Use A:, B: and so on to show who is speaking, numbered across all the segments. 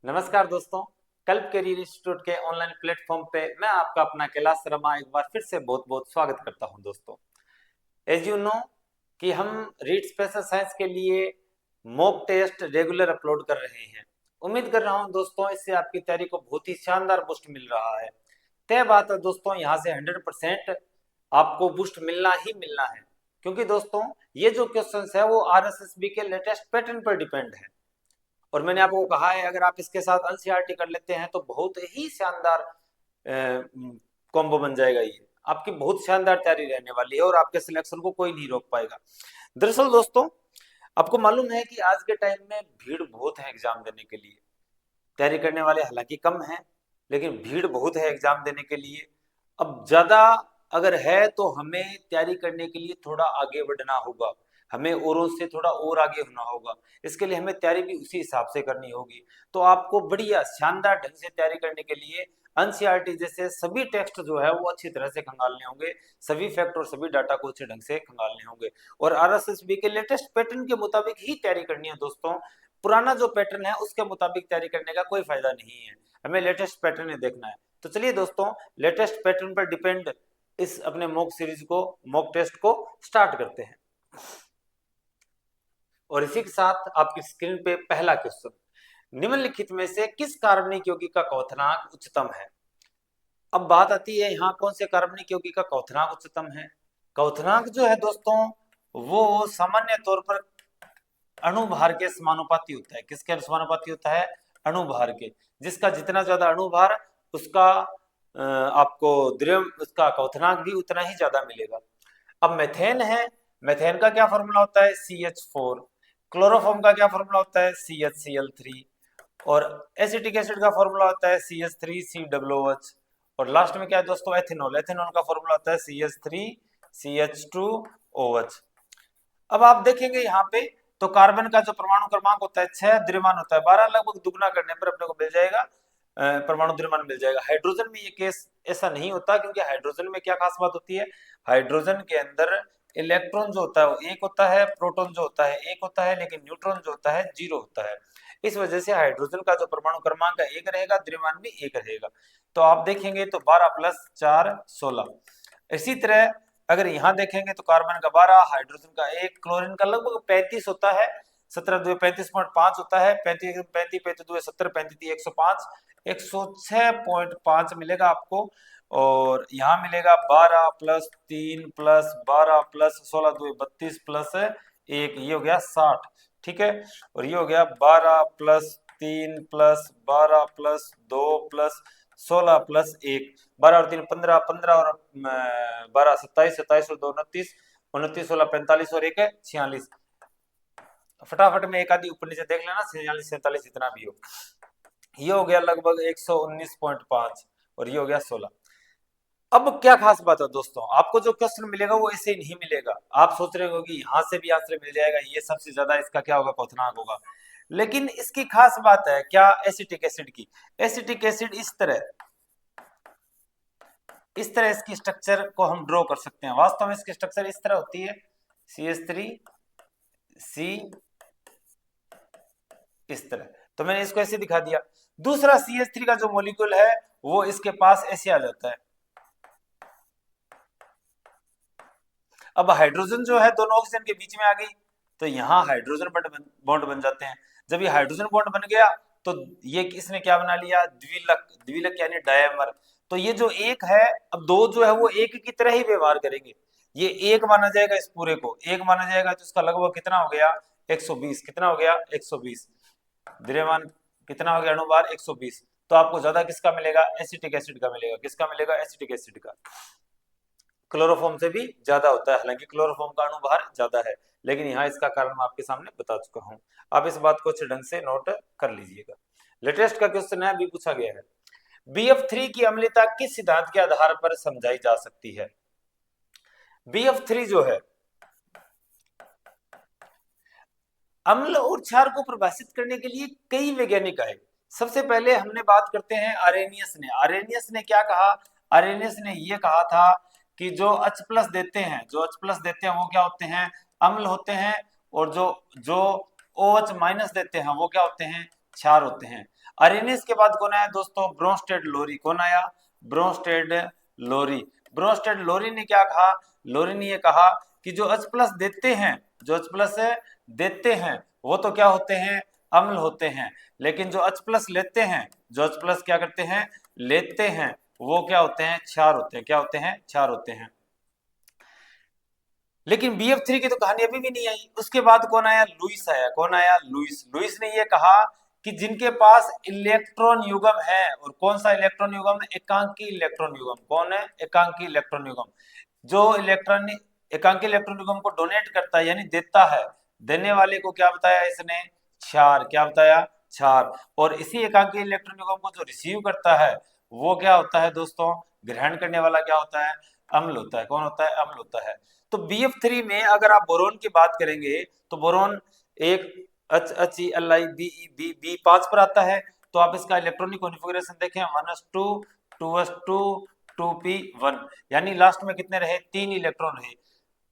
A: नमस्कार दोस्तों। कल्प कैरियर इंस्टीट्यूट के ऑनलाइन प्लेटफॉर्म पे मैं आपका अपना कैलाश शर्मा एक बार फिर से बहुत बहुत स्वागत करता हूं दोस्तों। एज यू नो कि हम रीड स्पेशल साइंस के लिए मॉक टेस्ट रेगुलर अपलोड कर रहे हैं। उम्मीद कर रहा हूं दोस्तों इससे आपकी तैयारी को बहुत ही शानदार बूस्ट मिल रहा है। तय बात है दोस्तों, यहाँ से 100% आपको बूस्ट मिलना ही मिलना है, क्योंकि दोस्तों ये जो क्वेश्चंस है वो आरएसएसबी के लेटेस्ट पैटर्न पर डिपेंड है। और मैंने आपको कहा है अगर आप इसके साथ एनसीईआरटी कर लेते हैं तो बहुत ही शानदार कॉम्बो बन जाएगा। ये आपकी बहुत शानदार तैयारी रहने वाली है और आपके सिलेक्शन को कोई नहीं रोक पाएगा। दरअसल दोस्तों, आपको मालूम है कि आज के टाइम में भीड़ बहुत है एग्जाम देने के लिए। तैयारी करने वाले हालांकि कम हैं, लेकिन भीड़ बहुत है एग्जाम देने के लिए। अब ज्यादा अगर है तो हमें तैयारी करने के लिए थोड़ा आगे बढ़ना होगा, हमें औरों से थोड़ा और आगे होना होगा। इसके लिए हमें तैयारी भी उसी हिसाब से करनी होगी। तो आपको बढ़िया शानदार ढंग से तैयारी करने के लिए एनसीईआरटी जैसे सभी टेक्स्ट जो है वो अच्छी तरह से खंगालने होंगे, सभी फैक्ट और सभी डाटा को अच्छे ढंग से खंगालने होंगे और आरएसएसबी के लेटेस्ट पैटर्न के मुताबिक ही तैयारी करनी है दोस्तों। पुराना जो पैटर्न है उसके मुताबिक तैयारी करने का कोई फायदा नहीं है, हमें लेटेस्ट पैटर्न ही देखना है। तो चलिए दोस्तों, लेटेस्ट पैटर्न पर डिपेंड इस अपने मॉक सीरीज को, मॉक टेस्ट को स्टार्ट करते हैं। और इसी के साथ आपकी स्क्रीन पे पहला क्वेश्चन, निम्नलिखित में से किस कार्बनिक यौगिक का क्वथनांक उच्चतम है। अब बात आती है यहाँ कौन से कार्बनिक यौगिक का क्वथनांक उच्चतम है। क्वथनांक जो है दोस्तों वो सामान्य तौर पर अणुभार के समानुपाती होता है। किसके समानुपाती होता है? अणुभार के। जिसका जितना ज्यादा अणुभार उसका आपको द्रव्य, उसका क्वथनांक भी उतना ही ज्यादा मिलेगा। अब मेथेन है, मेथेन का क्या फॉर्मूला होता है? CH4। क्लोरोफॉर्म का क्या फॉर्मूला होता है? CHCl3। और एसिटिक एसिड का फॉर्मूला होता है CH3COOH। और लास्ट में क्या है दोस्तों? एथेनॉल। एथेनॉल का फॉर्मूला होता है CH3CH2OH। अब आप देखेंगे यहाँ पे तो कार्बन का जो परमाणु क्रमांक होता है 6, द्रव्यमान होता है 12, लगभग दुगना करने पर अपने को मिल जाएगा परमाणु द्रव्यमान मिल जाएगा। हाइड्रोजन में ये केस ऐसा नहीं होता, क्योंकि हाइड्रोजन में क्या खास बात होती है? हाइड्रोजन के अंदर इलेक्ट्रॉन जो होता है वो एक होता है, प्रोटॉन जो होता है एक होता है, लेकिन न्यूट्रॉन जो होता है 0 होता है। इस वजह से हाइड्रोजन का जो परमाणु क्रमांक है 1 रहेगा, द्रव्यमान भी 1 रहेगा। तो आप देखेंगे तो 12 + 4 16। इसी तरह अगर यहाँ देखेंगे तो कार्बन का 12, हाइड्रोजन का 1, क्लोरीन का लगभग 35 होता है, 17 2 35.5 होता है, 35 35 35 2 70, 35 105, 106.5 मिलेगा आपको। और यहाँ मिलेगा 12 + 3 + 12 + 16 2 32 + 1, ये हो गया 60। ठीक है। और ये हो गया 12 + 3 + 12 + 2 + 16 + 1, 12 और 3 15, 15 और 12 27, 27 और 2 29, 29 16 45 और 1 है 46। फटाफट में एक आदि ऊपर नीचे देख लेना, 46 47 इतना भी हो। ये हो गया लगभग 119.5 और ये हो गया 16। अब क्या खास बात है दोस्तों, आपको जो क्वेश्चन मिलेगा वो ऐसे ही नहीं मिलेगा। आप सोच रहे हो कि यहाँ से भी आंसर मिल जाएगा, ये सबसे ज्यादा इसका क्या होगा? क्वथनांक होगा। लेकिन इसकी खास बात है क्या? एसिटिक एसिड की। एसिटिक एसिड इस तरह इसकी स्ट्रक्चर को हम ड्रॉ कर सकते हैं। वास्तव में इसकी स्ट्रक्चर इस तरह होती है, CH3C, इस तरह। तो मैंने इसको ऐसे दिखा दिया। दूसरा CH3 का जो मॉलिक्यूल है वो इसके पास ऐसे आ जाता है। अब हाइड्रोजन जो है दोनों ऑक्सीजन के बीच में आ गई, तो यहाँ हाइड्रोजन बॉन्ड बन जाते हैं। जब ये हाइड्रोजन बॉन्ड बन गया तो ये किसने क्या बना लिया? द्विलक। द्विलक यानी डायमर। तो ये जो एक है, अब दो जो है वो एक की तरह ही व्यवहार करेंगे। ये एक माना जाएगा, इस पूरे को एक माना जाएगा, तो इसका लगभग कितना हो गया? 120। कितना हो गया? 120। द्रव्यमान कितना हो गया? अणुभार 120। तो आपको ज्यादा किसका मिलेगा? एसिटिक एसिड का मिलेगा। किसका मिलेगा? एसिटिक एसिड का। क्लोरोफॉर्म से भी ज्यादा होता है, हालांकि क्लोरोफॉर्म का अणुभार ज्यादा है, लेकिन यहाँ इसका कारण मैं आपके सामने बता चुका हूँ। आप इस बात को अच्छे ढंग से नोट कर लीजिएगा। लेटेस्ट का क्वेश्चन है, अभी पूछा गया है, BF3 की अम्लता किस सिद्धांत के आधार पर समझाई जा सकती है? BF3 जो है, अम्ल और क्षार को परिभाषित करने के लिए कई वैज्ञानिक आए। सबसे पहले हमने बात करते हैं आरेनियस ने। आरेनियस ने क्या कहा? आरेनियस ने यह कहा था कि जो H+ देते हैं, जो H+ देते हैं वो क्या होते हैं? अम्ल होते हैं। और जो जो OH- देते हैं वो क्या होते हैं? क्षार होते हैं। अरेनियस के बाद कौन आया दोस्तों? ब्रोंस्टेड लोरी। कौन आया? ब्रोंस्टेड लोरी। ब्रोंस्टेड लोरी ने क्या कहा? लोरी ने ये कहा कि जो H+ देते हैं, जो H+ देते हैं वो तो क्या होते हैं? अम्ल होते हैं। लेकिन जो H+ लेते हैं, जो H+ क्या करते हैं? लेते हैं, वो क्या होते हैं? क्षार होते हैं। क्या होते हैं? क्षार होते हैं। लेकिन BF3 की तो कहानी अभी भी नहीं आई। उसके बाद कौन आया? लुईस आया। कौन आया? लुईस। लुईस ने ये कहा कि जिनके पास इलेक्ट्रॉन युग्म है, और कौन सा इलेक्ट्रॉन युग्म? एकांकी इलेक्ट्रॉन युग्म। कौन है? एकांकी इलेक्ट्रॉन युग्म। जो इलेक्ट्रॉन एकांकी इलेक्ट्रॉन युग्म को डोनेट करता है यानी देता है, देने वाले को क्या बताया इसने? क्षार। क्या बताया? क्षार। और इसी एकांकी इलेक्ट्रॉन युग्म को जो रिसीव करता है वो क्या होता है दोस्तों? ग्रहण करने वाला क्या होता है? अम्ल होता है। कौन होता है? अम्ल होता है। तो BF3 में अगर आप बोरोन की बात करेंगे तो बोरोन एक HeLiBe B5 पर आता है। तो आप इसका इलेक्ट्रॉनिक कॉन्फ़िगरेशन देखें 1s2 2s2 2p1, यानी लास्ट में कितने रहे? 3 इलेक्ट्रॉन रहे।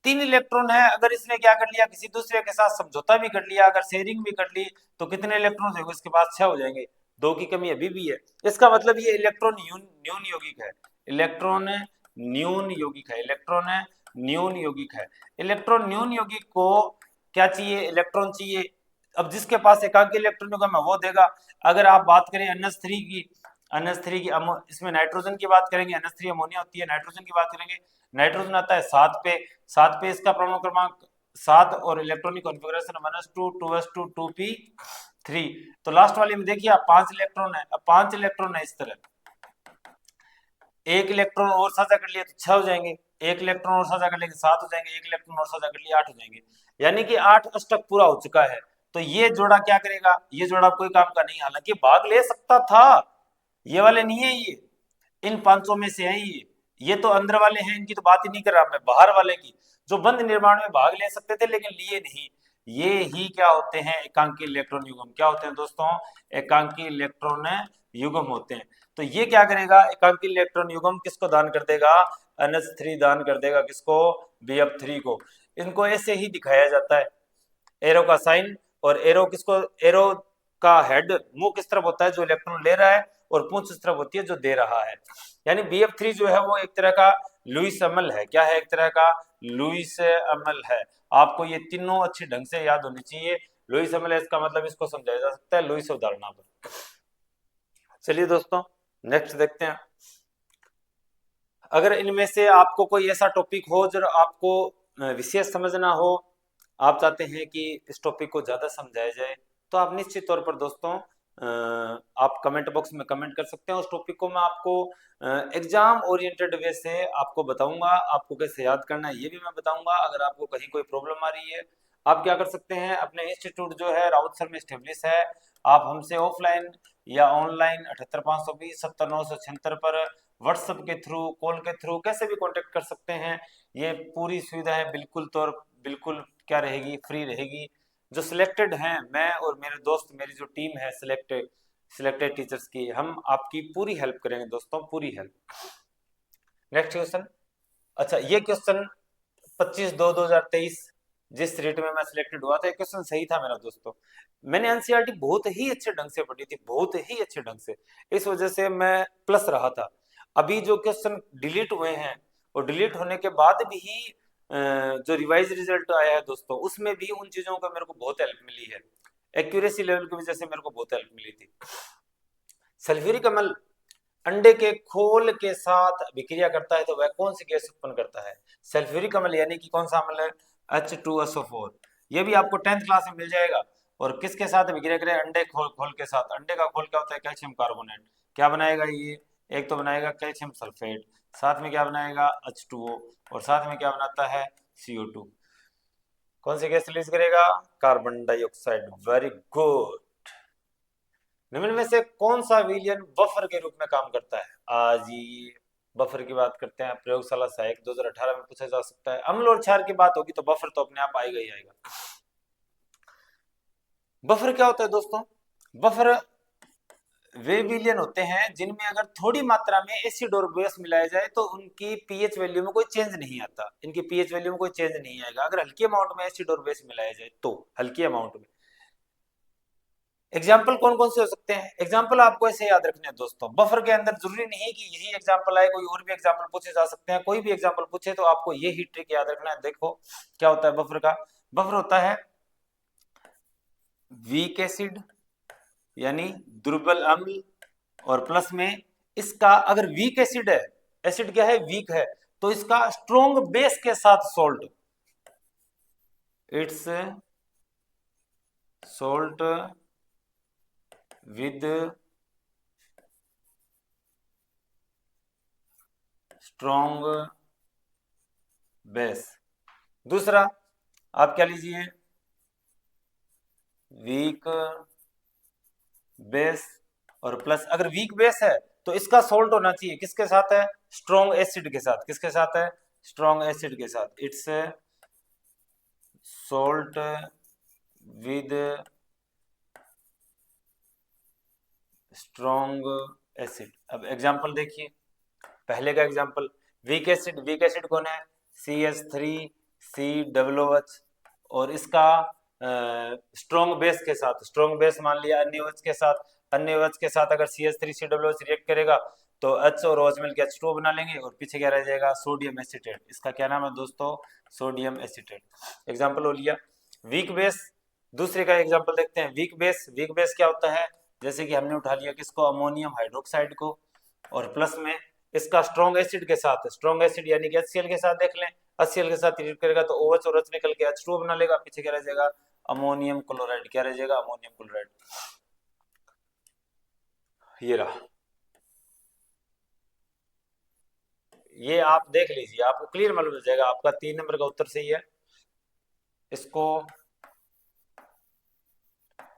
A: 3 इलेक्ट्रॉन है, अगर इसने क्या कर लिया? किसी दूसरे के साथ समझौता भी कर लिया, अगर शेयरिंग भी कर ली, तो कितने इलेक्ट्रॉन होंगे? इसके पास 6 हो जाएंगे। 2 की कमी अभी भी है। इसका मतलब ये इलेक्ट्रॉन न्यून यौगिक है। इलेक्ट्रॉन न्यून यौगिक है। इलेक्ट्रॉन न्यून यौगिक है। इलेक्ट्रॉन न्यून यौगिक को क्या चाहिए? इलेक्ट्रॉन चाहिए। अब जिसके पास एकांकी इलेक्ट्रॉन युग्म है वो देगा। अगर आप बात करें NH3 की, NH3 की इसमें नाइट्रोजन की बात करेंगे, NH3 अमोनिया होती है। नाइट्रोजन की बात करेंगे, नाइट्रोजन आता है 7 पे। 7 पे इसका परमाणु क्रमांक 7 और electronic configuration 1s2 2s2 2p3। तो लास्ट वाली में देखिए आप 5 इलेक्ट्रॉन है। अब 5 इलेक्ट्रॉन है इस तरह, एक इलेक्ट्रॉन और साझा कर लिया तो 6 हो जाएंगे, एक इलेक्ट्रॉन और साझा कर लेंगे 7 हो जाएंगे, एक इलेक्ट्रॉन और साझा कर लिया 8 हो जाएंगे, यानी कि 8 अष्टक पूरा हो चुका है। तो ये जोड़ा क्या करेगा? ये जोड़ा कोई काम का नहीं, हालांकि भाग ले सकता था। ये वाले नहीं है, ये इन 500 में से है। ये तो अंदर वाले हैं, इनकी तो बात ही नहीं कर रहा मैं, बाहर वाले की, जो बंद निर्माण में भाग ले सकते थे लेकिन लिए नहीं। ये ही क्या होते हैं? एकांकी इलेक्ट्रॉन युग्म। क्या होते हैं दोस्तों? एकांकी इलेक्ट्रॉन युग्म होते हैं। तो ये क्या करेगा? एकांकी इलेक्ट्रॉन युग्म किसको दान कर देगा? NH3 दान कर देगा। किसको? BF3 को। इनको ऐसे ही दिखाया जाता है, एरो का साइन। और एरो किसको? एरो का हेड मुंह किस तरफ होता है? जो इलेक्ट्रॉन ले रहा है, और पूंछ इस तरफ होती है जो दे रहा है। यानी BF3 जो है वो एक तरह का लुईस अमल है। क्या है? एक तरह का लुईस अमल है। आपको ये तीनों अच्छे ढंग से याद होनी चाहिए। लुईस अमल है, इसका मतलब इसको समझाया जा सकता है लुईस अवधारणा पर। चलिए दोस्तों नेक्स्ट देखते हैं। अगर इनमें से आपको कोई ऐसा टॉपिक हो जो आपको विशेष समझना हो, आप चाहते हैं कि इस टॉपिक को ज़्यादा समझाया जाए, तो आप निश्चित तौर पर दोस्तों आप कमेंट बॉक्स में कमेंट कर सकते हैं। उस टॉपिक को मैं आपको एग्जाम ओरिएंटेड वे से आपको बताऊंगा। आपको कैसे याद करना है ये भी मैं बताऊंगा। अगर आपको कहीं कोई प्रॉब्लम आ रही है, आप क्या कर सकते हैं? अपने इंस्टीट्यूट जो है राउत सर में स्टेब्लिश है, आप हमसे ऑफलाइन या ऑनलाइन 78 520 70 976 पर व्हाट्सएप के थ्रू, कॉल के थ्रू, कैसे भी कांटेक्ट कर सकते हैं। ये पूरी सुविधा है बिल्कुल क्या रहेगी? फ्री रहेगी। जो सिलेक्टेड हैं, मैं और मेरे दोस्त, मेरी जो टीम है सिलेक्टेड टीचर्स की, हम आपकी पूरी हेल्प करेंगे दोस्तों, पूरी हेल्प। Next question. अच्छा, ये क्वेश्चन 25/2/2023 जिस रेट में मैं सिलेक्टेड हुआ था, क्वेश्चन सही था मेरा दोस्तों। मैंने एनसीईआरटी बहुत ही अच्छे ढंग से पढ़ी थी, बहुत ही अच्छे ढंग से, इस वजह से मैं प्लस रहा था। अभी जो क्वेश्चन डिलीट हुए हैं, और डिलीट होने के बाद भी जो रिवाइज रिजल्ट आया है दोस्तों, उसमें भी उन चीजों का मेरे को बहुत हेल्प मिली है। एक्यूरेसी लेवल की वजह से मेरे को बहुत हेल्प मिली थी। सल्फ्यूरिक अम्ल अंडे के खोल के साथ अभिक्रिया करता है तो वह कौन सी गैस उत्पन्न करता है? सल्फ्यूरिक अम्ल यानी कि कौन सा अम्ल है? H2SO4। ये भी आपको 10th क्लास में मिल जाएगा। और किसके साथ अभिक्रिया करे? अंडे खोल के साथ। अंडे का खोल क्या होता है? Calcium carbonate. क्या बनाएगा ये? एक तो बनाएगा कैल्शियम सल्फेट, साथ में क्या बनाएगा? H2O, और साथ में क्या बनाता है? CO2। कौन सी गैस रिलीज करेगा? Carbon dioxide. Very good. निम्न में से कौन सा विलयन बफर के रूप में काम करता है? आज ये बफर की बात करते हैं। प्रयोगशाला सहायक 2018 में पूछा जा सकता है। अम्ल और क्षार की बात होगी तो बफर तो अपने आप आएगा ही आएगा। बफर क्या होता है दोस्तों? बफर वे विलयन होते हैं जिनमें अगर थोड़ी मात्रा में एसिड और बेस मिलाया जाए तो उनकी पीएच वैल्यू में कोई चेंज नहीं आता। इनकी पीएच वैल्यू में कोई चेंज नहीं आएगा अगर हल्की अमाउंट में एसिड और बेस मिलाया जाए तो, हल्की अमाउंट में। एग्जाम्पल कौन कौन से हो सकते हैं? एग्जाम्पल आपको ऐसे याद रखने हैं दोस्तों, बफर के अंदर जरूरी नहीं है कि यही एग्जाम्पल आए, कोई और भी एग्जाम्पल पूछे जा सकते हैं। कोई भी एग्जाम्पल पूछे तो आपको ये ही ट्रिक याद रखना है। देखो क्या होता है बफर का। बफर होता है वीक एसिड यानी दुर्बल अम्ल, और प्लस में इसका अगर वीक एसिड है, एसिड क्या है, वीक है, तो इसका स्ट्रॉन्ग बेस के साथ salt, it's salt with strong base. दूसरा आप क्या लीजिए, वीक बेस, और प्लस अगर वीक बेस है तो इसका सोल्ट होना चाहिए किसके साथ है, स्ट्रॉन्ग एसिड के साथ। किसके साथ है, स्ट्रॉन्ग एसिड के साथ। It's salt with strong acid. अब एग्जांपल देखिए, पहले का example weak acid, weak acid कौन है, CH3COOH, और इसका स्ट्रॉन्ग बेस के साथ, स्ट्रॉन्ग बेस मान लिया NaOH के साथ, NaOH के साथ अगर CH3COOH रिएक्ट करेगा तो H और OH मिलकर H2O बना लेंगे, और पीछे क्या रह जाएगा, सोडियम एसीटेट। इसका क्या नाम है दोस्तों, सोडियम एसीटेट। एग्जाम्पल हो लिया वीक बेस। दूसरे का एग्जाम्पल देखते हैं, वीक बेस। वीक बेस क्या होता है, जैसे कि हमने उठा लिया किसको, अमोनियम हाइड्रोक्साइड को, और प्लस में इसका स्ट्रॉन्ग एसिड के साथ, स्ट्रॉन्ग एसिड यानी कि HCl के साथ देख लें, HCl के साथ रिएक्ट करेगा तो OH और H निकल के H2O बना लेगा, पीछे क्या रह जाएगा, अमोनियम क्लोराइड। क्या रह जाएगा, अमोनियम क्लोराइड। ये रहा, ये आप देख लीजिए, आपको क्लियर मालूम हो जाएगा। आपका 3 नंबर का उत्तर सही है। इसको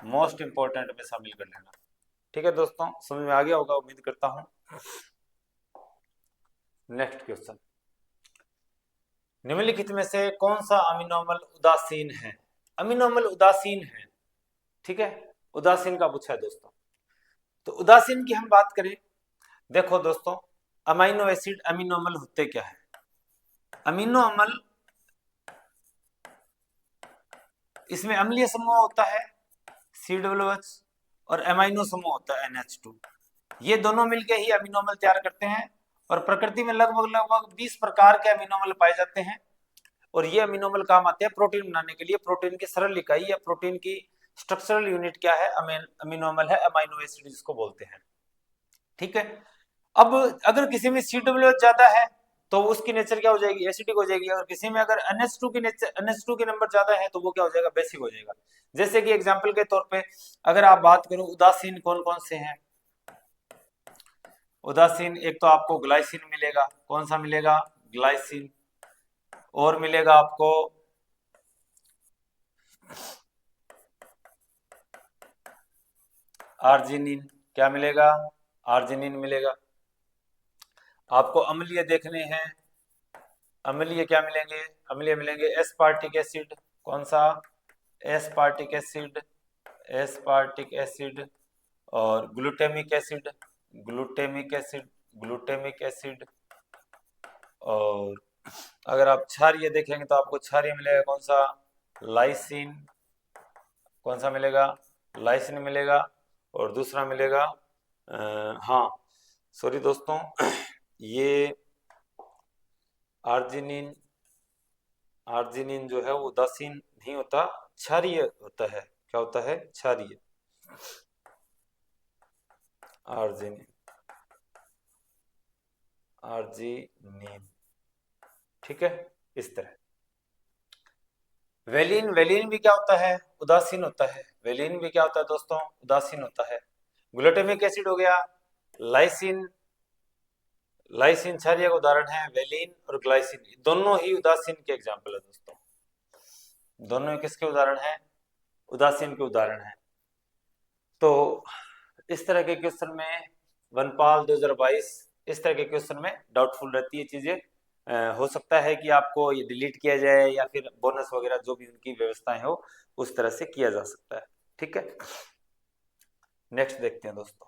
A: मोस्ट इंपोर्टेंट में शामिल कर लेना। ठीक है दोस्तों, समझ में आ गया होगा उम्मीद करता हूं। नेक्स्ट क्वेश्चन, निम्नलिखित में से कौन सा अमीनो अम्ल उदासीन है? अमीनो अम्ल उदासीन है, ठीक है, उदासीन का पूछा है दोस्तों। तो उदासीन की हम बात करें, देखो दोस्तों, अमीनो एसिड अमीनो अम्ल होते क्या है? अमीनो अम्ल, इसमें अम्लीय समूह होता है COOH, और एमाइनो समूह होता है NH2। ये दोनों मिलकर ही अमीनो अम्ल तैयार करते हैं, और प्रकृति में लगभग लगभग 20 प्रकार के अमीनो अम्ल पाए जाते हैं, और ये अमीनो अम्ल काम आते हैं प्रोटीन बनाने के लिए। प्रोटीन की सरल इकाई या प्रोटीन की स्ट्रक्चरल यूनिट क्या है, अमीनो अम्ल है, अमाइनो एसिड जिसको बोलते हैं। ठीक है, अब अगर किसी में COOH ज्यादा है तो उसकी नेचर क्या हो जाएगी, एसिडिक हो जाएगी। अगर किसी में अगर NH2 की नेचर, NH2 के नंबर ज्यादा है तो वो क्या हो जाएगा, बेसिक हो जाएगा। जैसे कि एग्जांपल के तौर पे अगर आप बात करो उदासीन कौन कौन से हैं, उदासीन एक तो आपको ग्लाइसिन मिलेगा, कौन सा मिलेगा, ग्लाइसिन, और मिलेगा आपको आर्जिनिन। क्या मिलेगा, आर्जिनिन मिलेगा। आपको अम्लीय देखने हैं, अम्लीय क्या मिलेंगे, अम्लीय मिलेंगे एस्पार्टिक एसिड, कौन सा, एस्पार्टिक एसिड, एस्पार्टिक एसिड, और glutamic acid, glutamic acid, glutamic acid. और अगर आप क्षारीय देखेंगे तो आपको क्षारीय मिलेगा कौन सा, लाइसिन, कौन सा मिलेगा, लाइसिन मिलेगा। और दूसरा मिलेगा हाँ सॉरी दोस्तों ये आर्जिनिन, आर्जिनिन जो है वो उदासीन नहीं होता, क्षारीय होता है। क्या होता है, क्षारीय, आर्जिनिन, आर्जिनिन। ठीक है, इस तरह। वेलिन, वेलिन भी क्या होता है, उदासीन होता है। वेलिन भी क्या होता है दोस्तों, उदासीन होता है। ग्लूटामिक एसिड हो गया, लाइसिन, लाइसिन क्षारीय का उदाहरण है, वेलिन और ग्लाइसिन दोनों ही उदासीन के एग्जाम्पल है दोस्तों। दोनों ही किसके उदाहरण है, उदासीन के उदाहरण है। तो इस तरह के क्वेश्चन में वनपाल 2022 इस तरह के क्वेश्चन में डाउटफुल रहती है चीजें। हो सकता है कि आपको ये डिलीट किया जाए या फिर बोनस वगैरह जो भी उनकी व्यवस्थाएं हो उस तरह से किया जा सकता है। ठीक है, नेक्स्ट देखते हैं दोस्तों,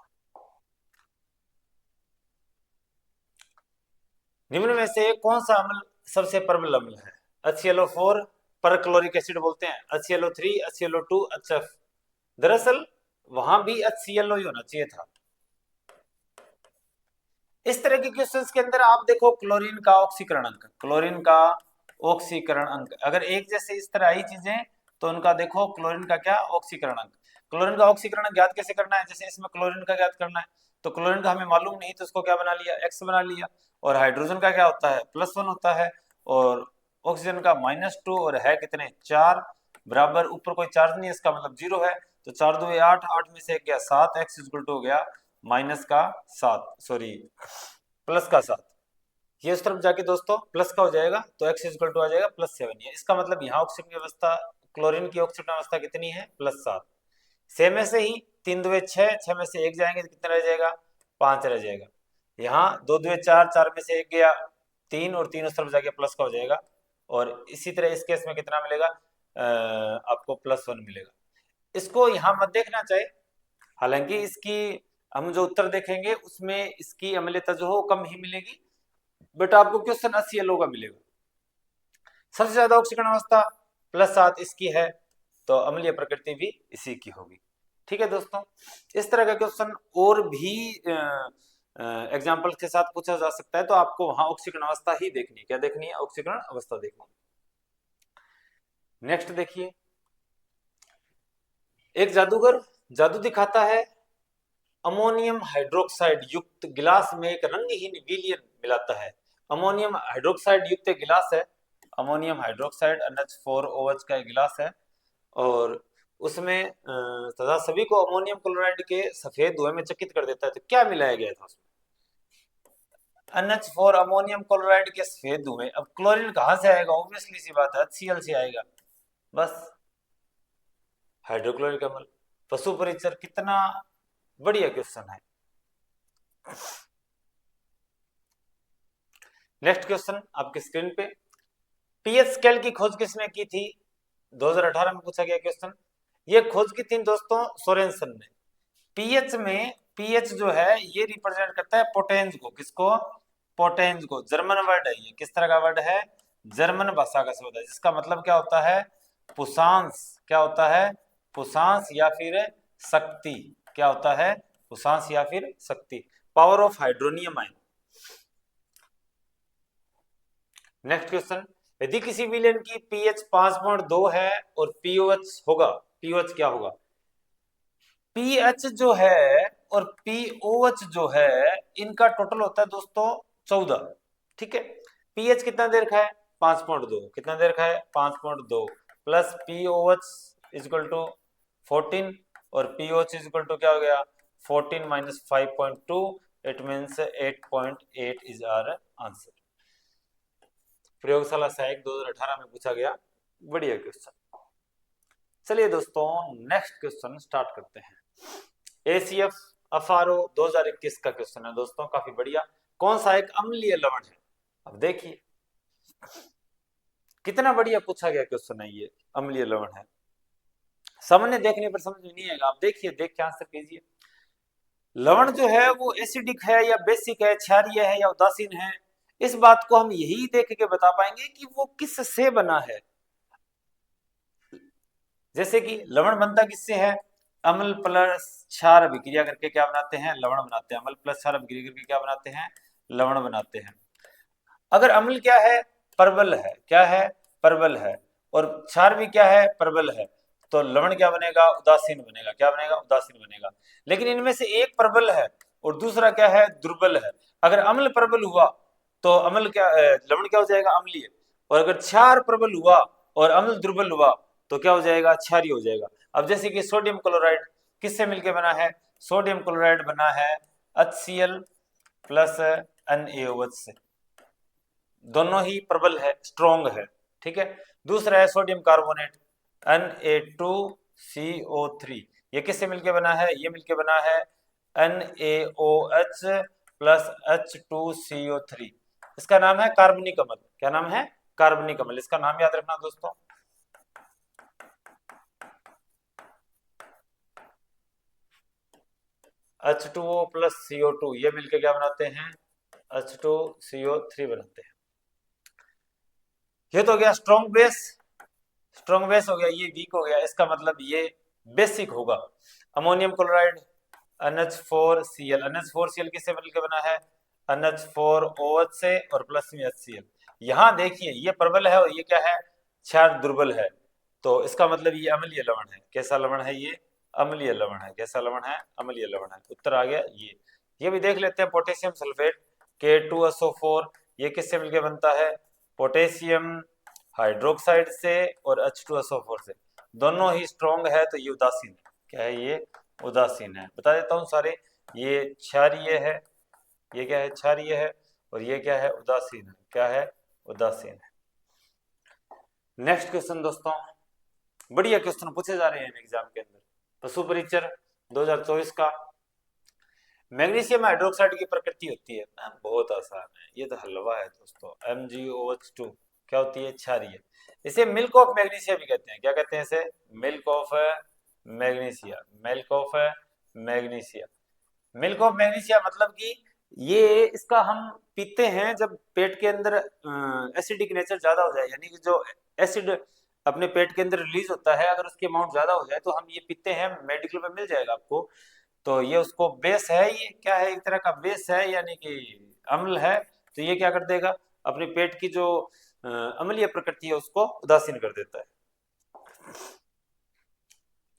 A: निम्न में से कौन सा अम्ल सबसे प्रबल अम्ल है? HClO4 पर क्लोरिक एसिड बोलते हैं, HClO3, HClO2, HF। दरअसल वहां भी HClO ही होना चाहिए था। इस तरह के क्वेश्चंस के अंदर आप देखो क्लोरीन का ऑक्सीकरण अंक, क्लोरीन का ऑक्सीकरण अंक, अगर एक जैसे इस तरह आई चीजें तो उनका देखो क्लोरीन का क्या ऑक्सीकरण अंक। क्लोरीन का ऑक्सीकरण अंक ज्ञात कैसे करना है, जैसे इसमें क्लोरीन का ज्ञात करना है तो क्लोरीन का हमें मालूम नहीं तो उसको क्या बना लिया, x बना लिया। और हाइड्रोजन का क्या होता है, +1 होता है, और ऑक्सीजन का -2, और है कितने 4, बराबर ऊपर कोई चार्ज नहीं है इसका मतलब 0 है, तो 4 2 8, 8 में से 1 गया 7, x इक्वल टू हो गया -7, सॉरी +7। ये उस तरफ जाके दोस्तों प्लस का हो जाएगा तो x इक्वल टू आ जाएगा +7। ये इसका मतलब यहाँ ऑक्सीजन की अवस्था, क्लोरीन की ऑक्सीजन अवस्था कितनी है, +7। सेम ऐसे ही 3 2 6, 6 में से 1 जाएंगे तो कितना रह जाएगा, 5 रह जाएगा। यहाँ 2 2 4, 4 में से 1 गया 3, और 3 उस तरफ जाके प्लस का हो जाएगा। और इसी तरह इस केस में कितना मिलेगा, आपको +1 मिलेगा। इसको यहाँ मत देखना चाहिए, हालांकि इसकी हम जो उत्तर देखेंगे उसमें इसकी अम्लता जो हो कम ही मिलेगी, बट आपको क्वेश्चन HClO का मिलेगा। सबसे ज्यादा ऑक्सीकरण अवस्था +7 इसकी है, तो अम्लीय प्रकृति भी इसी की होगी। ठीक है दोस्तों, इस तरह का क्वेश्चन और भी एग्जाम्पल के साथ पूछा जा सकता है, तो आपको वहां ऑक्सीकरण अवस्था ही देखनी है। क्या देखनी है, ऑक्सीकरण अवस्था देखनी है। नेक्स्ट देखिए, एक जादूगर जादू दिखाता है, अमोनियम हाइड्रोक्साइड युक्त गिलास में एक रंगहीन विलयन मिलाता है। अमोनियम हाइड्रोक्साइड युक्त गिलास है, अमोनियम हाइड्रोक्साइड NH4OH का एक गिलास है, और उसमें तथा सभी को अमोनियम क्लोराइड के सफेद धुएं में चकित कर देता है। तो क्या मिलाया गया था उसमें, NH4 अमोनियम क्लोराइड के सफेद धुएं। अब क्लोरीन कहां से आएगा, ऑब्वियसली सी बात है HCl से आएगा, बस हाइड्रोक्लोरिक अम्ल। पशु परीक्षण कितना बढ़िया क्वेश्चन है। नेक्स्ट क्वेश्चन आपकी स्क्रीन पे, पीएच स्केल की खोज किसने की थी, 2018 में पूछा गया क्वेश्चन। ये खोज की थी दोस्तों सोरेनसन ने। पीएच में पीएच जो है ये रिप्रेजेंट करता है पोटेंज को, किसको, पोटेंज को। जर्मन वर्ड है ये, किस तरह का वर्ड है, जर्मन भाषा का शब्द है, जिसका मतलब क्या होता है, पुषांश। क्या होता है, पुषांश या फिर शक्ति। क्या होता है, पुषांश या फिर शक्ति, power of hydronium ion. Next question, यदि किसी विलेन की पीएच 5.2 है और पीओएच होगा, पीओएच क्या होगा, पीएच जो है और पीओएच जो है इनका टोटल होता है दोस्तों 14। ठीक है, पीएच कितना दे रखा है 5.2, कितना दे रखा है 5.2, प्लस पीओएच इक्वल टू 14, और पीओएच इक्वल टू क्या हो गया 14 minus 5.2, it means 8.8 is our answer. प्रयोगशाला सहायक 2018 में पूछा गया, बढ़िया क्वेश्चन। चलिए दोस्तों नेक्स्ट क्वेश्चन स्टार्ट करते हैं। ACF अफारो 2021 का क्वेश्चन है दोस्तों, काफी बढ़िया। कौन सा एक अम्लीय लवण है, अब देखिए कितना बढ़िया पूछा गया क्वेश्चन है ये, अम्लीय लवण है। सामान्य देखने पर समझ में नहीं आएगा, आप देखिए, देख के आंसर कीजिए। लवण जो है वो एसिडिक है या बेसिक है, क्षारीय है या उदासीन है, इस बात को हम यही देख के बता पाएंगे कि वो किस से बना है। जैसे कि लवण बनता किससे है, अम्ल प्लस क्षार अभिक्रिया करके क्या बनाते हैं, लवण बनाते हैं। अम्ल प्लस क्षार अभिक्रिया करके क्या बनाते हैं, लवण बनाते हैं। अगर अम्ल क्या है, परबल है, क्या है, परबल है, और क्षार भी क्या है, परबल है, तो लवण क्या बनेगा, उदासीन बनेगा। क्या बनेगा, उदासीन बनेगा। लेकिन इनमें से एक प्रबल है और दूसरा क्या है, दुर्बल है। अगर अम्ल प्रबल हुआ तो अम्ल क्या, लवण क्या हो जाएगा, अम्लीय। और अगर क्षार प्रबल हुआ और अम्ल दुर्बल हुआ तो क्या हो जाएगा, क्षारीय हो जाएगा। अब जैसे कि सोडियम क्लोराइड किससे मिलकर बना है, सोडियम क्लोराइड बना है HCl प्लस NaOH से, दोनों ही प्रबल है, स्ट्रॉन्ग है। ठीक है, दूसरा है सोडियम कार्बोनेट Na2CO3, ये किससे मिलके बना है, ये मिलके बना है NaOH प्लस H2CO3, इसका नाम है कार्बनिक अम्ल। क्या नाम है, कार्बनिक अम्ल, इसका नाम याद रखना दोस्तों। H2O प्लस CO2 ये मिलके क्या बनाते हैं, H2CO3 बनाते हैं। ये तो हो गया स्ट्रॉन्ग बेस, स्ट्रॉन्ग बेस हो गया, ये वीक हो गया, इसका मतलब ये बेसिक होगा। अमोनियम क्लोराइड NH4Cl, NH4Cl किससे मिलकर बना है? NH4OH से और प्लस में HCl। यहाँ देखिए ये प्रबल है और ये क्या है? क्षार दुर्बल है, तो इसका मतलब ये अम्लीय लवण है। कैसा लवण है ये? अम्लीय लवण है। कैसा लवण है? अम्लीय लवण है। उत्तर आ गया ये भी देख लेते हैं। पोटेशियम सल्फेट K2SO4 ये किससे मिलकर बनता है? पोटेशियम हाइड्रोक्साइड से और H2SO4 से। दोनों ही स्ट्रॉन्ग है, तो ये उदासीन है। क्या है ये? उदासीन है। बता देता हूँ सारे, ये क्षारीय है, ये क्या है? क्षारीय है, और ये क्या है? उदासीन है। क्या है? उदासीन है। नेक्स्ट क्वेश्चन दोस्तों, बढ़िया क्वेश्चन पूछे जा रहे हैं एग्जाम के अंदर। पशु परीक्षण 2024 का। मैग्नीशियम हाइड्रोक्साइड की प्रकृति होती है, बहुत आसान है, ये तो हलवा है दोस्तों। MgOH2 क्या होती है? क्षारीय। इसे मिल्क ऑफ मैग्नीशिया भी कहते हैं। क्या कहते हैं इसे? Milk of magnesia. Milk of magnesia. Milk of magnesia मतलब कि ये इसका हम पीते हैं जब पेट के अंदर एसिडिक नेचर ज्यादा हो जाए, यानी कि जो एसिड अपने पेट के अंदर रिलीज होता है, अगर उसकी अमाउंट ज्यादा हो जाए तो हम ये पीते हैं। मेडिकल में मिल जाएगा आपको। तो ये उसको बेस है, ये क्या है? एक तरह का बेस है, यानी कि अम्ल है। तो ये क्या कर देगा? अपने पेट की जो अम्लीय प्रकृति है उसको उदासीन कर देता है।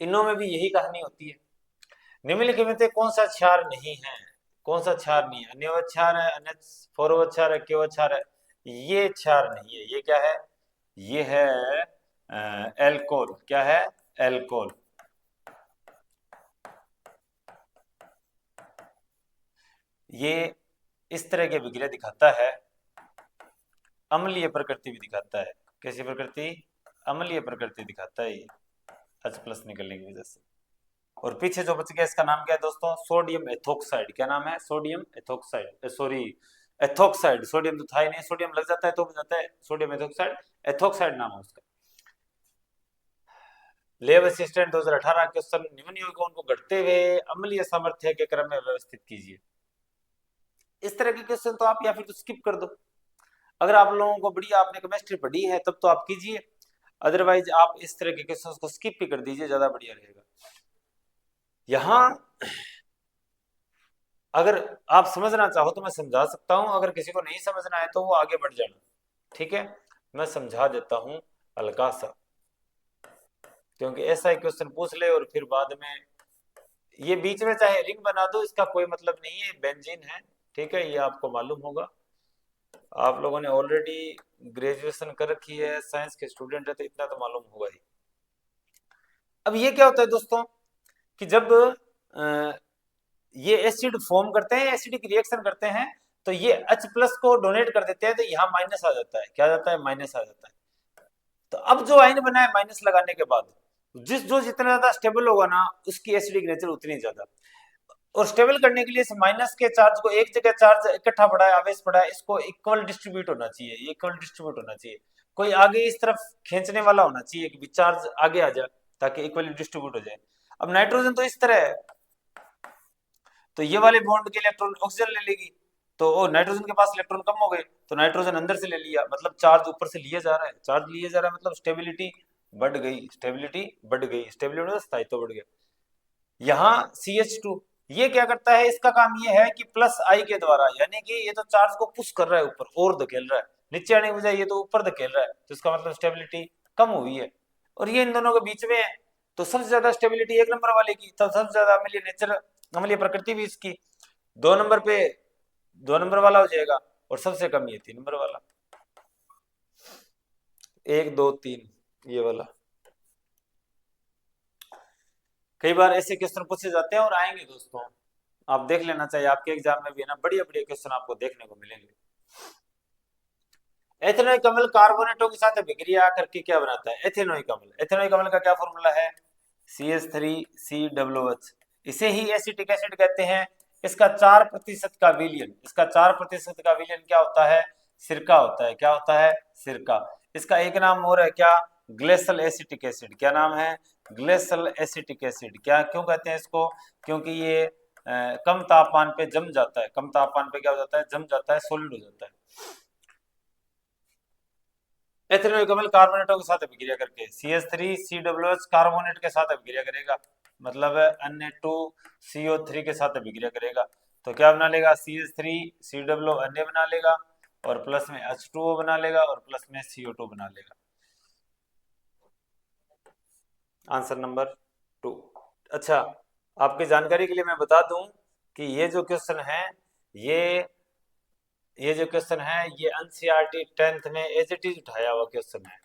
A: इनों में भी यही कहानी होती है। निम्नलिखित में से कौन सा क्षार नहीं है? कौन सा क्षार नहीं है? अन्य क्षार है, NH4 क्षार है, क्यों क्षार है? ये क्षार नहीं है। ये क्या है? ये है एल्कोहल। क्या है? एल्कोहल। ये इस तरह के विग्रह दिखाता है, अम्लीय प्रकृति भी दिखाता है। कैसी प्रकृति? अम्लीय प्रकृति दिखाता है ये H+ निकलने की वजह से। और पीछे जो बच गया इसका नाम क्या है दोस्तों? Sodium ethoxide. क्या नाम है? Sodium ethoxide. Sorry, ethoxide. Sodium तो था ही नहीं, सोडियम लग जाता है तो बन जाता है सोडियम एथोक्साइड। एथोक्साइड नाम है उसका। लैब असिस्टेंट 2018 क्वेश्चन, निम्न यौगिकों को घटते हुए अम्लीय सामर्थ्य के क्रम में व्यवस्थित कीजिए। इस तरह के क्वेश्चन तो आप या फिर तो स्किप कर दो। अगर आप लोगों को बढ़िया, आपने केमिस्ट्री पढ़ी है तब तो आप कीजिए, अदरवाइज आप इस तरह के क्वेश्चंस को स्किप भी कर दीजिए, ज्यादा बढ़िया रहेगा। यहां अगर आप समझना चाहो तो मैं समझा सकता हूं, अगर किसी को नहीं समझना है तो वो आगे बढ़ जाना। ठीक है, मैं समझा देता हूं हल्का सा, क्योंकि ऐसा एक क्वेश्चन पूछ ले और फिर बाद में ये बीच में चाहे रिंग बना दो, इसका कोई मतलब नहीं है, बेंजीन है। ठीक है, ये आपको मालूम होगा, आप लोगों ने ऑलरेडी ग्रेजुएशन कर रखी है, साइंस के स्टूडेंट है, तो इतना तो मालूम होगा ही। अब ये क्या होता है दोस्तों कि जब ये एसिड फॉर्म करते हैं, एसिडिक रिएक्शन करते हैं, तो ये H+ को डोनेट कर देते हैं, तो यहाँ माइनस आ जाता है। क्या आ जाता है? माइनस आ जाता है। तो अब जो आयन बना है माइनस लगाने के बाद, जितना ज्यादा स्टेबल होगा ना, उसकी एसिडिक नेचर उतनी ज्यादा। और स्टेबल करने के लिए इस माइनस के चार्ज को, एक जगह चार्ज इकट्ठा पड़ा है, आवेश पड़ा है, इसको इक्वल डिस्ट्रीब्यूट होना चाहिए। ये इक्वल डिस्ट्रीब्यूट होना चाहिए, कोई आगे इस तरफ खींचने वाला होना चाहिए कि चार्ज आगे आ जाए, ताकि इक्वली डिस्ट्रीब्यूट हो जाए। अब नाइट्रोजन तो इस तरह है, तो ये वाले बॉन्ड के इलेक्ट्रॉन ऑक्सीजन ले लेगी, तो वो नाइट्रोजन के पास इलेक्ट्रॉन कम हो गए, तो नाइट्रोजन अंदर से ले लिया, मतलब चार्ज ऊपर से लिया जा रहा है। चार्ज लिया जा रहा है मतलब स्टेबिलिटी बढ़ गई, स्टेबिलिटी बढ़ गई, स्टेबिलिटी मतलब स्थायित्व बढ़ गया। यहाँ CH2 ये क्या करता है? इसका काम ये है कि प्लस आई के द्वारा, यानी कि ये तो चार्ज को पुश कर रहा है ऊपर और धकेल रहा है, नीचे आने की बजाय ये तो ऊपर धकेल रहा है, तो इसका मतलब स्टेबिलिटी कम हुई है। और ये इन दोनों के बीच में है, तो सबसे ज्यादा स्टेबिलिटी 1 नंबर वाले की, तो सबसे ज्यादा अम्लीय नेचर, अम्लीय प्रकृति भी इसकी 2 नंबर पे, 2 नंबर वाला हो जाएगा, और सबसे कम ये 3 नंबर वाला, 1 2 3 ये वाला। कई बार ऐसे क्वेश्चन पूछे जाते हैं और आएंगे दोस्तों, आप देख लेना चाहिए, आपके एग्जाम में भी है ना, बढ़िया बढ़िया क्वेश्चन आपको देखने को मिलेंगे। एथेनॉइक अम्ल कार्बोनेटों के साथ अभिक्रिया करके क्या बनाता है? एथेनॉइक अम्ल। एथेनॉइक अम्ल का क्या फॉर्मूला है? CH3COOH। इसे ही एसिटिक एसिड कहते हैं। इसका 4% का विलयन, इसका 4% का विलयन क्या होता है? सिरका होता है। क्या होता है? सिरका। इसका एक नाम और है क्या? Glacial acetic acid. क्या नाम है? Glacial acetic acid. क्या, क्यों कहते हैं इसको? क्योंकि ये कम तापमान पे जम जाता है। कम तापमान पे क्या हो जाता है? जम जाता है, सॉलिड हो जाता है। एथेनॉइक अम्ल कार्बोनेटों के साथ अभिक्रिया करके CH3COOH कार्बोनेट के साथ अभिक्रिया करेगा, मतलब Na2CO3 के साथ अभिक्रिया करेगा, तो क्या बना लेगा, CH3 COO बना लेगा और प्लस में H2O बना लेगा और प्लस में CO2 बना लेगा। Answer number 2। अच्छा, आपकी जानकारी के लिए मैं बता दूं कि ये जो क्वेश्चन है, ये जो क्वेश्चन है ये एनसीईआरटी 10th में एज इट इज उठाया हुआ क्वेश्चन है।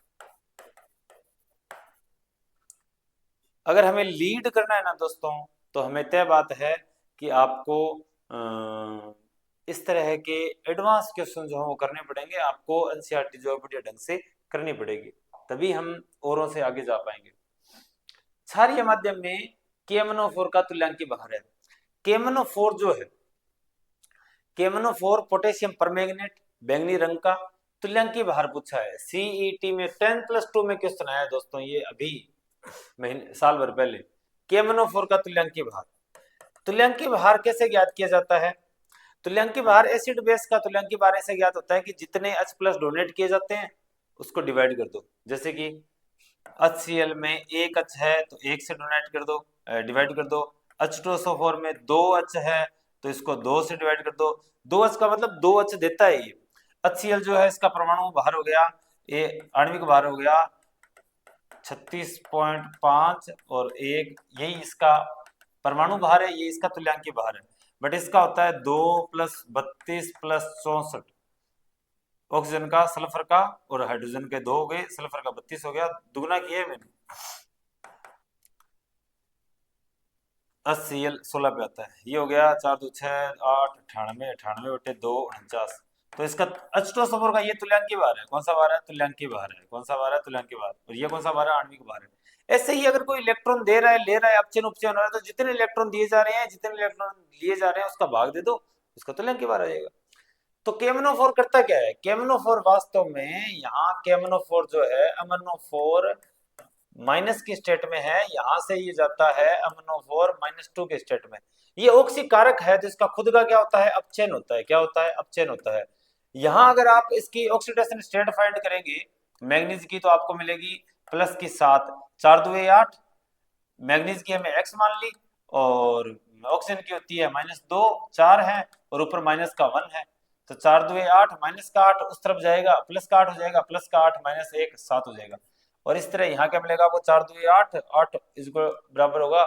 A: अगर हमें लीड करना है ना दोस्तों, तो हमें तय बात है कि आपको इस तरह के एडवांस क्वेश्चन जो है वो करने पड़ेंगे, आपको एनसीईआरटी जो है बढ़िया ढंग से करनी पड़ेगी, तभी हम औरों से आगे जा पाएंगे। क्षारीय माध्यम में KMnO4 का तुल्यांकी बाहर है। KMnO4 जो है, KMnO4 पोटेशियम परमैंगनेट बैंगनी रंग का, तुल्यांकी भार पूछा है। सीईटी में 10+2 में क्वेश्चन आया दोस्तों, ये अभी महीने साल भर पहले। KMnO4 का तुल्यांकी भार, तुल्यांकी भार कैसे ज्ञात किया जाता है? तुल्यांकी भार एसिड बेस का तुल्यांकी भार ऐसे ज्ञात होता है कि जितने H+ डोनेट किए जाते हैं उसको डिवाइड कर दो। जैसे कि HCl में 1 H है तो 1 से डोनेट कर दो, डिवाइड कर दो। H2SO4 में 2 H है तो इसको 2 से डिवाइड कर दो। 2 H का मतलब 2 H देता है ये। HCl जो है इसका परमाणु भार हो गया, ये आणविक भार हो गया 36.5 और 1, यही इसका परमाणु भार है, ये इसका तुल्यांकी भार है। बट इसका होता है 2 + 32 + 64, ऑक्सीजन का, सल्फर का और हाइड्रोजन के 2 हो गए, सल्फर का 32 हो गया, दुगना किया है मैंने। HCl 16 पे आता है, ये हो गया 4 2 6 8 98 98 बटे 2 49। तो इसका H2SO4 का ये तुल्यांकी भार है। कौन सा भार है? तुल्यांकी भार है। कौन सा भार है? तुल्यांकी भार। और ये कौन सा भार है? आणविक भार है। ऐसे ही अगर कोई इलेक्ट्रॉन दे रहा है, ले रहा है, अपचयन उपचयन हो रहा है, तो जितने इलेक्ट्रॉन दिए जा रहे हैं, जितने इलेक्ट्रॉन लिए जा रहे हैं उसका भाग दे दो, उसका तुल्यांकी भार आ जाएगा। तो KMnO4 करता क्या है? KMnO4 वास्तव में, यहाँ KMnO4 जो है MnO4 माइनस की स्टेट में है, यहां से ये जाता है MnO4 -2 के स्टेट में। ये ऑक्सीकारक है तो इसका खुद का क्या होता है? अपचयन होता है। क्या होता है? अपचयन होता है। यहां अगर आप इसकी ऑक्सीडेशन स्टेट फाइंड करेंगे मैग्नीज की, तो आपको मिलेगी प्लस की 7, 4 2 8, मैग्नीज की हमें x मान ली, और ऑक्सीजन की होती है -2, 4 है और ऊपर माइनस का 1 है, तो 4 2 8, माइनस का 8 उस तरफ जाएगा, प्लस का 8 हो जाएगा, प्लस का 8 -1 7 हो जाएगा। और इस तरह यहाँ क्या मिलेगा आपको? 4 2 8, 8 इसको बराबर होगा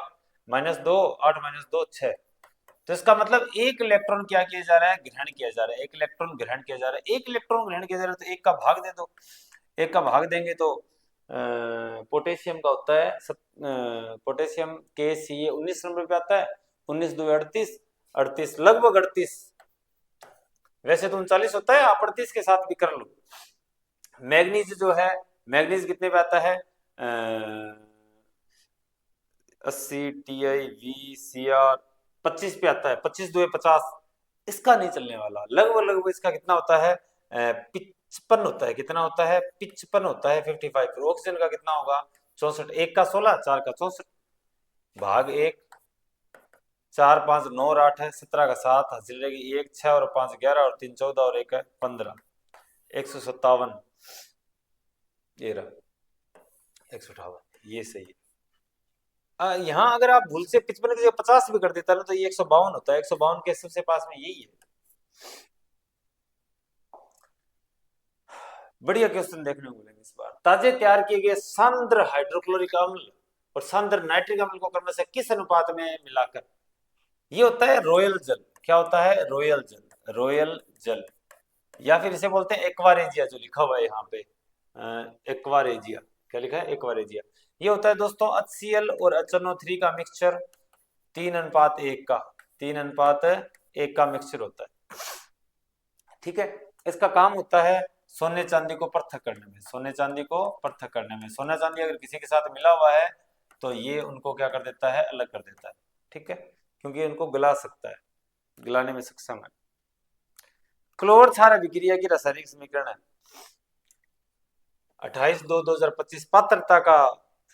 A: -2, 8 -2 6। तो इसका मतलब एक इलेक्ट्रॉन क्या किया जा रहा है? ग्रहण किया जा रहा है। एक इलेक्ट्रॉन ग्रहण किया जा रहा है। एक इलेक्ट्रॉन ग्रहण किया जा रहा है तो एक का भाग दे दो। एक का भाग देंगे तो पोटेशियम का होता है पोटेशियम KCa 19 नंबर पे आता है। 19 2 38, 38 लगभग 38, वैसे तो 39 होता है, आप 38 के साथ भी कर लो। मैग्नीज जो है, मैग्नीज कितने पे आता है? 80 TiVCr 25 पे आता है। 25 2 50, इसका नहीं चलने वाला। लगभग लगभग इसका कितना होता है? 55 होता है। कितना होता है? 55 होता है 55। ऑक्सीजन का कितना होगा? 64। 1 का 16, 4 का 64, भाग 1, 4 5 9 और 8 है, 17 का 7 हासिल रहेगी। 1 6 और 5 11 और 3 14 और 1 है 15, 157, ये रहा 158, ये सही है। यहाँ अगर आप भूल से 55 की जगह 50 भी कर देता ना, तो ये 152 होता है। 152 के सबसे पास में यही है। बढ़िया क्वेश्चन देखने को मिलेंगे इस बार। ताजे तैयार किए गए सांद्र हाइड्रोक्लोरिक अम्ल और सांद्र नाइट्रिक अम्ल को क्रमशः किस अनुपात में मिलाकर, ये होता है रॉयल जल। क्या होता है? रॉयल जल। रॉयल जल, या फिर इसे बोलते हैं एक्वारेजिया, जो लिखा हुआ है यहाँ पे एक्वारेजिया। क्या लिखा है? एक्वारेजिया। ये होता है दोस्तों HCl और HNO3 का मिक्सचर, 3:1 का, 3:1 का मिक्सचर होता है। ठीक है, इसका काम होता है सोने चांदी को पृथक करने में। सोने चांदी को पृथक करने में, सोना चांदी अगर किसी के साथ मिला हुआ है तो ये उनको क्या कर देता है? अलग कर देता है। ठीक है, क्योंकि इनको गला सकता है, गलाने में सक्षम है। क्लोर क्षार अभिक्रिया की रासायनिक समीकरण है। 28/2/2025 पात्रता का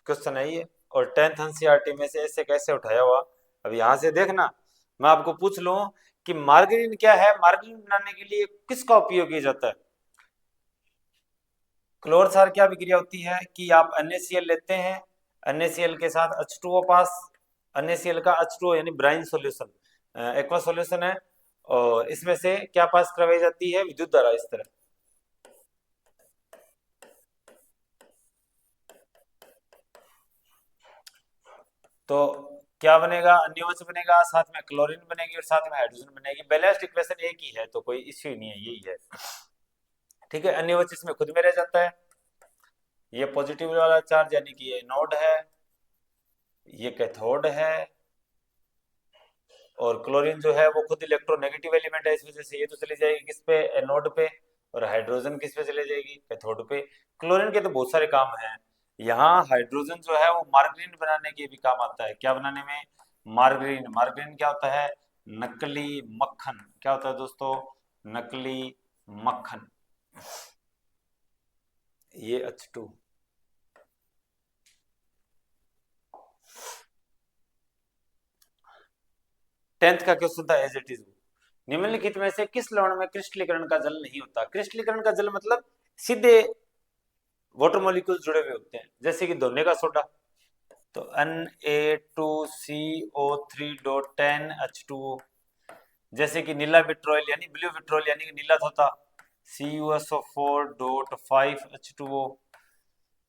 A: क्वेश्चन है ये, और 10th एनसीईआरटी में से ऐसे कैसे उठाया हुआ। अब यहां से देखना, मैं आपको पूछ लूं कि मार्गरीन क्या है? मार्गरीन बनाने के लिए किसका उपयोग किया जाता है? क्लोर क्षार क्या अभिक्रिया होती है कि आप NaCl लेते हैं, NaCl के साथ H2O पास NaCl का H2O यानी ब्राइन सॉल्यूशन, एक्वा सॉल्यूशन है, और इसमें से क्या पास करवाई जाती है, विद्युत धारा इस तरह। तो क्या बनेगा, अन्योच बनेगा, साथ में क्लोरीन बनेगी और साथ में हाइड्रोजन बनेगी। बैलेंस्ड इक्वेशन एक ही है, तो कोई इश्यू ही नहीं है, यही है। ठीक है, अन्योच इसमें खुद में रह जाता है। ये पॉजिटिव वाला चार्ज यानी कि ये नोड है, ये कैथोड है, और क्लोरीन जो है वो खुद इलेक्ट्रोनेगेटिव एलिमेंट है, इस वजह से ये तो चली जाएगी किस पे, एनोड पे, और हाइड्रोजन किस पे चले जाएगी, कैथोड पे। क्लोरीन के तो बहुत सारे काम हैं। यहाँ हाइड्रोजन जो है वो मार्गरीन बनाने के भी काम आता है। क्या बनाने में, मार्गरीन। मार्गरीन क्या होता है, नकली मक्खन। क्या होता है दोस्तों, नकली मक्खन। ये H2। 10th का क्वेश्चन था एज इट इज। निम्नलिखित में से किस लवण में क्रिस्टलीकरण का जल नहीं होता। क्रिस्टलीकरण का जल मतलब सीधे वाटर मॉलिक्यूल जुड़े हुए होते हैं, जैसे कि धोने का सोडा। तो Na2CO3.10H2O। जैसे कि नीला विट्रोल यानी ब्लू विट्रोल यानी कि नीला धोता, CuSO4.5H2O।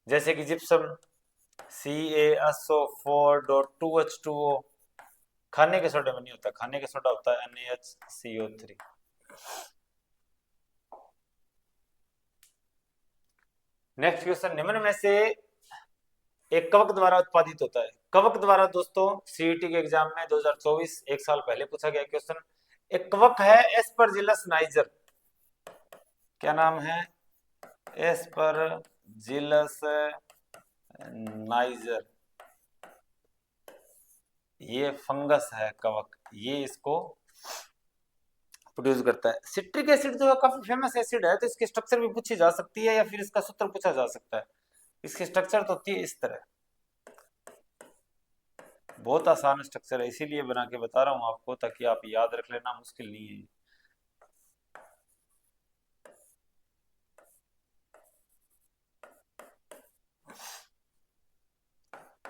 A: जैसे कि जिप्सम, CaSO4.2H2O। खाने के सोडे में नहीं होता, खाने के सोडा होता है NaHCO3। नेक्स्ट क्वेश्चन, निम्न में से एक कवक द्वारा उत्पादित होता है। कवक द्वारा दोस्तों सीईटी के एग्जाम में 2024 एक साल पहले पूछा गया क्वेश्चन। एक कवक है एस्परजिलस नाइजर। क्या नाम है, एस्परजिलस नाइजर। ये फंगस है कवक, ये इसको प्रोड्यूस करता है। सिट्रिक एसिड जो है काफी फेमस एसिड है, तो इसकी स्ट्रक्चर भी पूछी जा सकती है या फिर इसका सूत्र पूछा जा सकता है। इसकी स्ट्रक्चर तो होती है इस तरह, बहुत आसान स्ट्रक्चर है, इसीलिए बना के बता रहा हूं आपको ताकि आप याद रख लेना, मुश्किल नहीं है।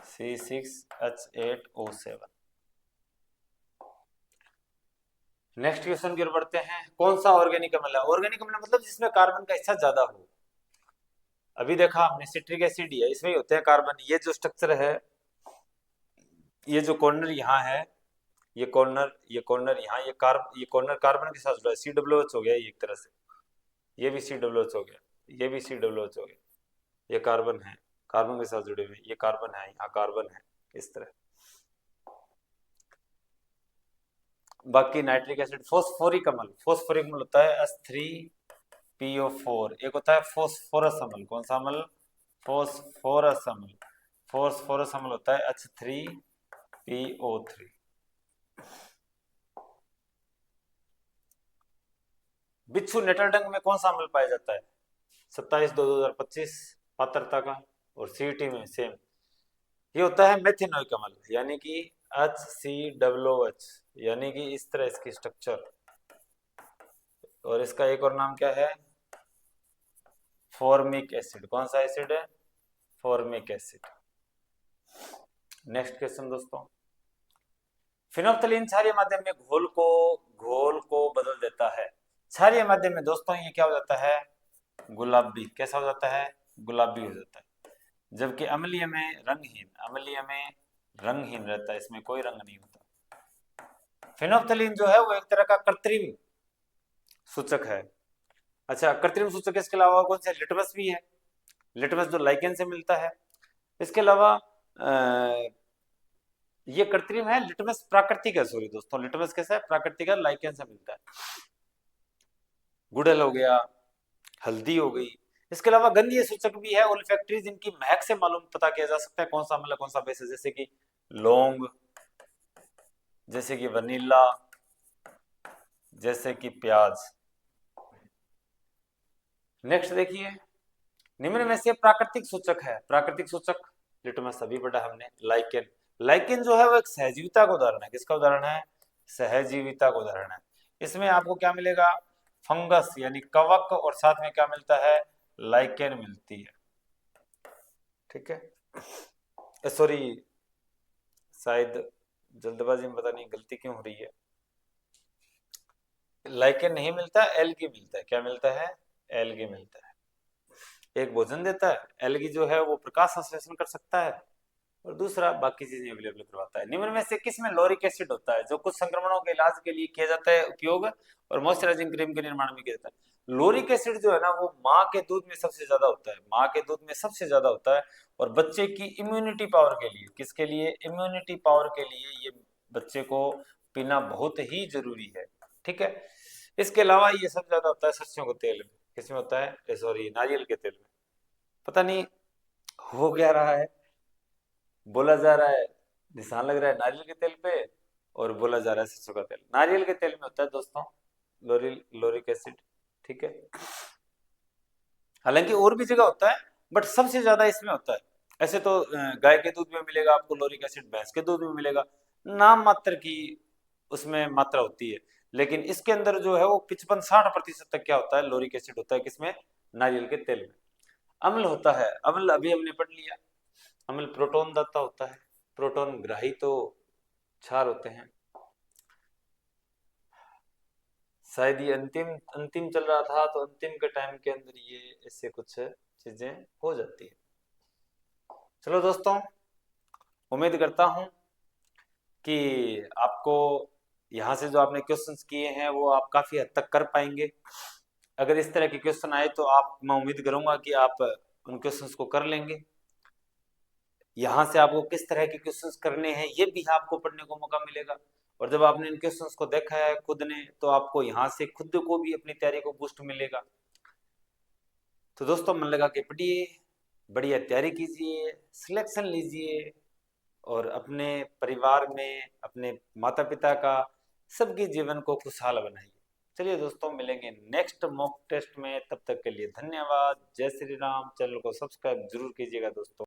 A: C6H8O7। नेक्स्ट क्वेश्चन की ओर बढ़ते हैं। कौन सा ऑर्गेनिक अम्ल है, ऑर्गेनिक अम्ल मतलब जिसमें कार्बन का हिस्सा ज्यादा हो। अभी देखा हमने सिट्रिक एसिड ही है, इसमें ही होते हैं कार्बन। ये जो स्ट्रक्चर है, ये जो कॉर्नर यहाँ है, ये कॉर्नर यहाँ, ये कॉर्नर कार्बन के साथ जुड़ा है, COOH हो गया ये एक तरह से। ये भी COOH हो गया, ये भी COOH हो गया। ये कार्बन है, कार्बन के साथ जुड़े हुए, ये कार्बन है, यहाँ कार्बन है, इस तरह। बाकी नाइट्रिक एसिड, फोस्फोरिक अम्ल, फोस्फोरिक अम्ल होता है H3PO4। एक होता है फोस्फोरस अम्ल, कौन सा अम्ल, फोस्फोरस अम्ल। फोस्फोरस अम्ल होता है H3PO3। बिच्छू नेटरडंग में कौन सा अम्ल पाया जाता है, 27/2/2025 पात्रता का, और सीईटी में सेम। ये होता है मेथिनोइक अम्ल यानी कि HCOOH, यानी कि इस तरह इसकी स्ट्रक्चर। और इसका एक और नाम क्या है, फॉर्मिक एसिड। कौन सा एसिड है, फॉर्मिक एसिड। नेक्स्ट क्वेश्चन दोस्तों, फिनोफ्थलीन क्षारीय माध्यम में घोल को बदल देता है। क्षारीय माध्यम में दोस्तों ये क्या हो जाता है, गुलाबी। कैसा हो जाता है, गुलाबी हो जाता है। जबकि अम्लीय में रंगहीन, अम्लीय में रंगहीन रहता है, इसमें कोई रंग नहीं होता। फिनोफ्थलीन जो है वो एक तरह का कृत्रिम सूचक है। अच्छा, कृत्रिम सूचक इसके अलावा कौन से, लिटमस भी है, लिटमस जो लाइकेन से मिलता है। इसके अलावा ये कृत्रिम है, लिटमस प्राकृतिक है। सॉरी दोस्तों, लिटमस कैसा है, प्राकृतिक है, लाइकेन से मिलता है। गुड़हल हो गया, हल्दी हो गई। इसके अलावा गंधीय सूचक भी है, ओल्फैक्टरी, जिनकी महक से मालूम पता किया जा सकता है कौन सा अम्ल कौन सा बेस है, जैसे कि लौंग, जैसे कि वनीला, जैसे कि प्याज। नेक्स्ट देखिए, निम्न में से प्राकृतिक सूचक है, प्राकृतिक सूचक लिटमस अभी पढ़ा हमने, लाइकेन। लाइकेन जो है वो एक सहजीविता का उदाहरण है। किसका उदाहरण है, सहजीविता का उदाहरण है। इसमें आपको क्या मिलेगा, फंगस यानी कवक, और साथ में क्या मिलता है, लाइकेन मिलती है। ठीक है, सॉरी शायद जल्दबाजी में पता नहीं गलती क्यों हो रही है। लाइकेन नहीं मिलता, एलगी मिलता है। क्या मिलता है? एलगी मिलता है। एक भोजन देता है, एलगी जो है वो प्रकाश संश्लेषण कर सकता है, और दूसरा बाकी चीजें अवेलेबल करवाता है। निम्न में से किस में लोरिक एसिड होता है, जो कुछ संक्रमणों के इलाज के लिए किया जाता है उपयोग, और मॉइस्चराइजिंग क्रीम के निर्माण में किया जाता है? लोरिक एसिड जो है ना, वो माँ के दूध में सबसे ज्यादा होता है, माँ के दूध में सबसे ज्यादा होता है। और बच्चे की इम्यूनिटी पावर के लिए, किसके लिए? इम्यूनिटी पावर के लिए ये बच्चे को पीना बहुत ही जरूरी है। ठीक है। इसके अलावा ये सब ज्यादा होता है सरसों के तेल में। किसमें होता है? सॉरी, नारियल के तेल में। पता नहीं हो क्या रहा है, बोला जा रहा है, निशान लग रहा है नारियल के तेल पे, और बोला जा रहा है सरसों का तेल। नारियल के तेल में होता है दोस्तों लोरिक एसिड। ठीक है। हालांकि और भी जगह होता है, बट सबसे ज्यादा इसमें होता है। ऐसे तो गाय के दूध में मिलेगा आपको लोरिक एसिड, भैंस के दूध में मिलेगा, नाम मात्र की उसमें मात्रा होती है। लेकिन इसके अंदर जो है वो 55-60% तक क्या होता है? लोरिक एसिड होता है। किसमें? नारियल के तेल में। अम्ल होता है, अम्ल अभी हमने पढ़ लिया। अम्ल प्रोटॉन दाता होता है, प्रोटॉन ग्राही तो क्षार होते हैं। शायद ये अंतिम अंतिम चल रहा था, तो अंतिम के टाइम के अंदर ये ऐसे कुछ चीजें हो जाती है। चलो दोस्तों, उम्मीद करता हूं कि आपको यहाँ से जो आपने क्वेश्चंस किए हैं वो आप काफी हद तक कर पाएंगे। अगर इस तरह के क्वेश्चन आए तो आप, मैं उम्मीद करूंगा कि आप उन क्वेश्चंस को कर लेंगे। यहाँ से आपको किस तरह के क्वेश्चंस करने हैं ये भी आपको पढ़ने को मौका मिलेगा। और जब आपने इन क्वेश्चंस को देखा है खुद ने, तो आपको यहाँ से खुद को भी अपनी तैयारी को बूस्ट मिलेगा। तो दोस्तों, मन लगा के पढ़िए, बढ़िया तैयारी कीजिए, सिलेक्शन लीजिए, और अपने परिवार में अपने माता पिता का, सबके जीवन को खुशहाल बनाइए। चलिए दोस्तों, मिलेंगे नेक्स्ट मॉक टेस्ट में। तब तक के लिए धन्यवाद। जय श्री राम। चैनल को सब्सक्राइब जरूर कीजिएगा दोस्तों।